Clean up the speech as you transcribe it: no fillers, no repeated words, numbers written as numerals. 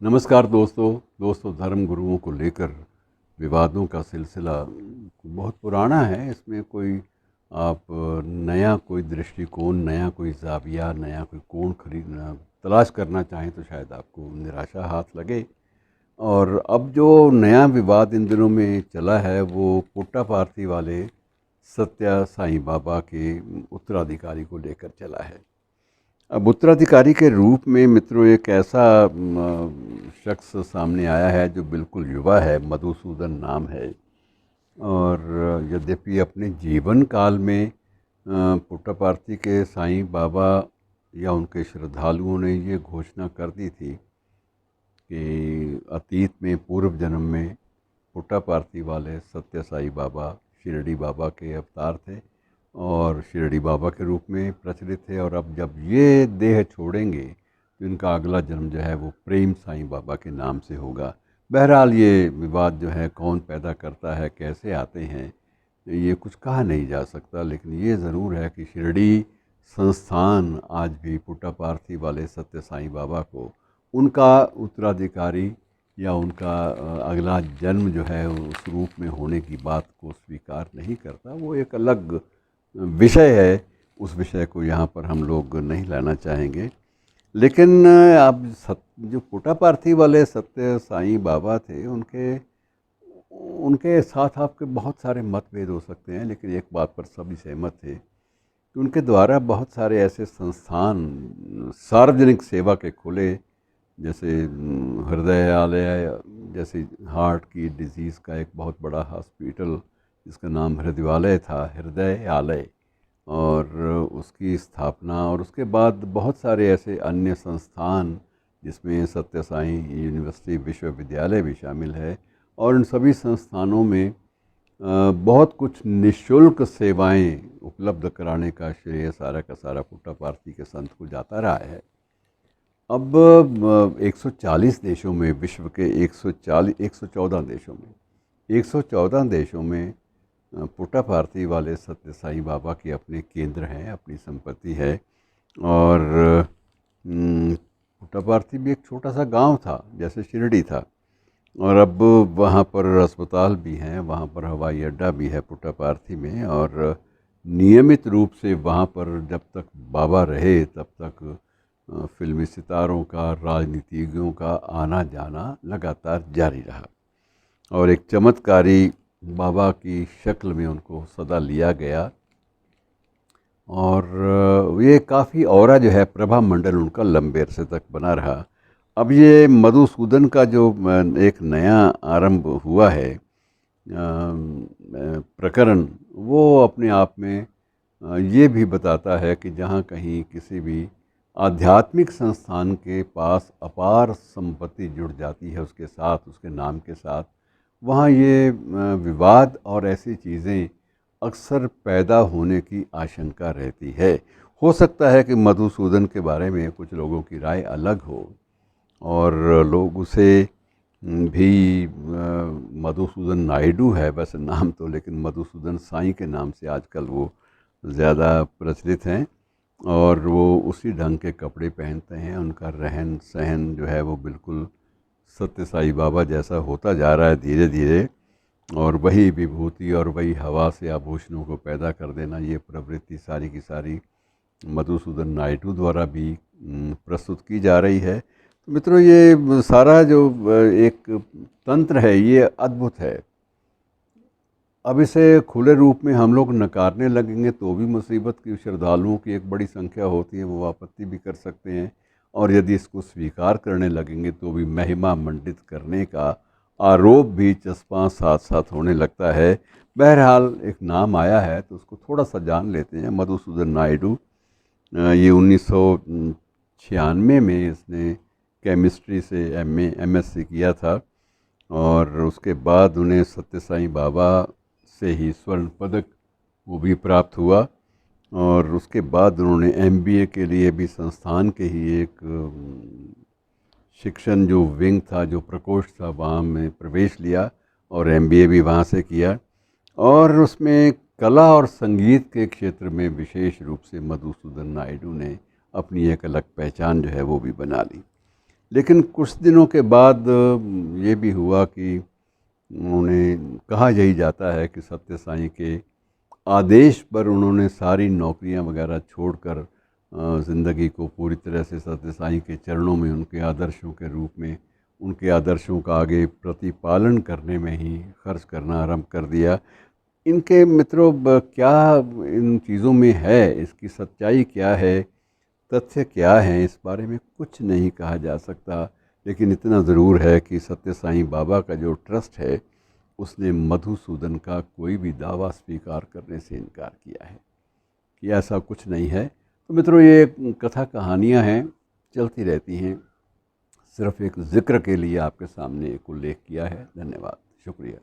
नमस्कार दोस्तों धर्म गुरुओं को लेकर विवादों का सिलसिला बहुत पुराना है। इसमें कोई आप नया कोई दृष्टिकोण, नया कोई ज़ाविया, नया कोई कोण खरीदना तलाश करना चाहें तो शायद आपको निराशा हाथ लगे। और अब जो नया विवाद इन दिनों में चला है वो पुट्टा पार्थी वाले सत्या साईं बाबा के उत्तराधिकारी को लेकर चला है। अब उत्तराधिकारी के रूप में मित्रों एक ऐसा शख्स सामने आया है जो बिल्कुल युवा है, मधुसूदन नाम है। और यद्यपि अपने जीवन काल में पुट्टापार्थी के साईं बाबा या उनके श्रद्धालुओं ने ये घोषणा कर दी थी कि अतीत में पूर्व जन्म में पुट्टापार्थी वाले सत्य साईं बाबा शिरडी बाबा के अवतार थे और शिरडी बाबा के रूप में प्रचलित थे। और अब जब ये देह छोड़ेंगे तो इनका अगला जन्म जो है वो प्रेम साईं बाबा के नाम से होगा। बहरहाल ये विवाद जो है कौन पैदा करता है, कैसे आते हैं, ये कुछ कहा नहीं जा सकता। लेकिन ये ज़रूर है कि शिरडी संस्थान आज भी पुट्टापार्थी वाले सत्य साईं बाबा को उनका उत्तराधिकारी या उनका अगला जन्म जो है उस रूप में होने की बात को स्वीकार नहीं करता। वो एक अलग विषय है, उस विषय को यहाँ पर हम लोग नहीं लाना चाहेंगे। लेकिन अब जो पुट्टापार्थी वाले सत्य साईं बाबा थे उनके उनके साथ आपके बहुत सारे मतभेद हो सकते हैं, लेकिन एक बात पर सभी सहमत थे कि उनके द्वारा बहुत सारे ऐसे संस्थान सार्वजनिक सेवा के खुले, जैसे हृदयालय, जैसे हार्ट की डिजीज़ का एक बहुत बड़ा हॉस्पिटल जिसका नाम हृदयालय था, हृदयालय, और उसकी स्थापना। और उसके बाद बहुत सारे ऐसे अन्य संस्थान जिसमें सत्य साईं यूनिवर्सिटी विश्वविद्यालय भी शामिल है। और इन सभी संस्थानों में बहुत कुछ निःशुल्क सेवाएं उपलब्ध कराने का श्रेय सारा का सारा पुट्टापार्थी के संत को जाता रहा है। अब 140 देशों में, विश्व के 114 देशों में 114 देशों में पुट्टापार्थी वाले सत्य साईं बाबा के अपने केंद्र हैं, अपनी संपत्ति है। और पुट्टापार्थी भी एक छोटा सा गांव था जैसे शिरडी था, और अब वहाँ पर अस्पताल भी हैं, वहाँ पर हवाई अड्डा भी है पुट्टापार्थी में। और नियमित रूप से वहाँ पर जब तक बाबा रहे तब तक फिल्मी सितारों का, राजनीतिज्ञों का आना जाना लगातार जारी रहा। और एक चमत्कारी बाबा की शक्ल में उनको सदा लिया गया। और ये काफ़ी औरा जो है, प्रभा मंडल उनका लंबे अरसे तक बना रहा। अब ये मधुसूदन का जो एक नया आरंभ हुआ है प्रकरण, वो अपने आप में ये भी बताता है कि जहाँ कहीं किसी भी आध्यात्मिक संस्थान के पास अपार संपत्ति जुड़ जाती है उसके साथ, उसके नाम के साथ, वहाँ ये विवाद और ऐसी चीज़ें अक्सर पैदा होने की आशंका रहती है। हो सकता है कि मधुसूदन के बारे में कुछ लोगों की राय अलग हो और लोग उसे भी मधुसूदन नायडू है वैसे नाम तो, लेकिन मधुसूदन साईं के नाम से आजकल वो ज़्यादा प्रचलित हैं। और वो उसी ढंग के कपड़े पहनते हैं, उनका रहन सहन जो है वो बिल्कुल सत्य साईं बाबा जैसा होता जा रहा है धीरे धीरे। और वही विभूति और वही हवा से आभूषणों को पैदा कर देना, ये प्रवृत्ति सारी की सारी मधुसूदन नायडू द्वारा भी प्रस्तुत की जा रही है। तो मित्रों, ये सारा जो एक तंत्र है ये अद्भुत है। अब इसे खुले रूप में हम लोग नकारने लगेंगे तो भी मुसीबत की श्रद्धालुओं की एक बड़ी संख्या होती है, वो आपत्ति भी कर सकते हैं। और यदि इसको स्वीकार करने लगेंगे तो भी महिमा मंडित करने का आरोप भी चस्पा साथ साथ होने लगता है। बहरहाल एक नाम आया है तो उसको थोड़ा सा जान लेते हैं। मधुसूदन नायडू, ये 1996 में इसने केमिस्ट्री से MSc किया था। और उसके बाद उन्हें सत्य साईं बाबा से ही स्वर्ण पदक वो भी प्राप्त हुआ। और उसके बाद उन्होंने MBA के लिए भी संस्थान के ही एक शिक्षण जो विंग था, जो प्रकोष्ठ था, वहाँ में प्रवेश लिया और MBA भी वहाँ से किया। और उसमें कला और संगीत के क्षेत्र में विशेष रूप से मधुसूदन नायडू ने अपनी एक अलग पहचान जो है वो भी बना ली। लेकिन कुछ दिनों के बाद ये भी हुआ कि उन्होंने, कहा यही जाता है कि सत्य साईं के आदेश पर उन्होंने सारी नौकरियां वगैरह छोड़कर ज़िंदगी को पूरी तरह से सत्य साईं के चरणों में, उनके आदर्शों के रूप में, उनके आदर्शों का आगे प्रतिपालन करने में ही खर्च करना आरंभ कर दिया। इनके मित्रों, क्या इन चीज़ों में है, इसकी सच्चाई क्या है, तथ्य क्या हैं, इस बारे में कुछ नहीं कहा जा सकता। लेकिन इतना ज़रूर है कि सत्य साईं बाबा का जो ट्रस्ट है, उसने मधुसूदन का कोई भी दावा स्वीकार करने से इनकार किया है कि ऐसा कुछ नहीं है। तो मित्रों, ये कथा कहानियाँ हैं, चलती रहती हैं। सिर्फ़ एक ज़िक्र के लिए आपके सामने एक उल्लेख किया है। धन्यवाद, शुक्रिया।